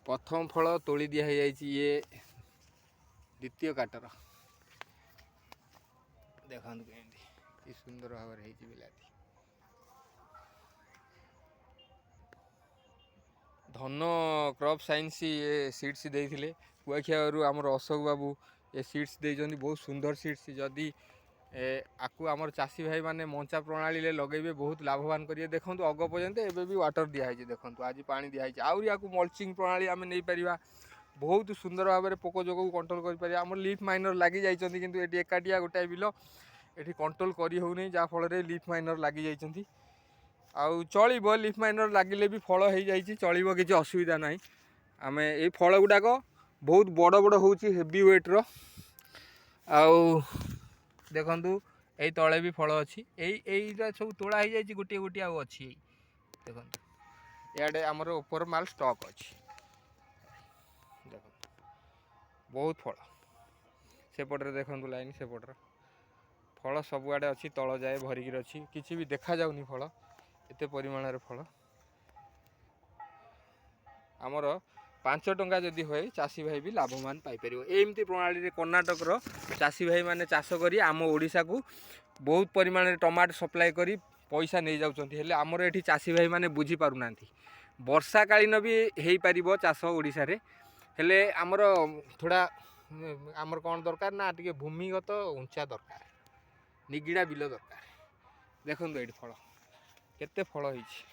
प्रथम फल तोली दिया है ये द्वितीय काटर देखा कि सुंदर भाव बिलाती धन क्रॉप साइंस ये सीड्स देते कुआखिया आमर अशोक बाबू ये सीड्स देते बहुत सुंदर सीड्स जदि आकु आमर चाषी भाई माने मंचा प्रणाली लगे बहुत लाभवान करेंगे देखो अग पर्यंत एवं भी वाटर दिखाई देखो आज पानी दिखाई आउरी आकु मल्चिंग प्रणाली आम नहीं पार बहुत सुंदर भाव में पोक जोग कंट्रोल कर आम लीफ माइनर लगी जाइए कि ये एकाटिया गोटाए बिल ये कंट्रोल करी होनी जहाँफल लीफ माइनर लगी जाइए आउ चलो लीफ माइनर लगिले भी फल हो जाइए चलो किसी असुविधा ना आम ये फल गुड़ाक बहुत बड़ बड़ हो हेवी वेट्र आउ देखु यही तले भी फल अच्छी यही सब तोड़ा हो जाए गोटे गोटे आउ अच्छी देखो इे आमर ऊपर माल स्टॉक अच्छी देख बहुत फल सेपटे देखु लाइन सेपटर फल सबुआड़े अच्छी तल जाए भरिकी अच्छी किसी भी देखा जाऊनी फल एते परिमाण फल आमर 5 टंका जदि हुए चाषी भाई भी लाभवान पाइपर एमती प्रणाली कर्णाटकर चाषी भाई माने चाष करी आम ओडिशा को बहुत परिमाण टमाटो सप्लाय करी पैसा नहीं जाउछन्ती आमर एठी चाषी भाई माने बुझी पारु नांती वर्षा कालीन भी हेई पारिबो चाष ओडिशा रे हेले आमर थोड़ा आमर कौन दरकार ना टिके भूमिगत उंचा दरकार निगिड़ा बिल दरकार देखो ये फल केते फल होइछि।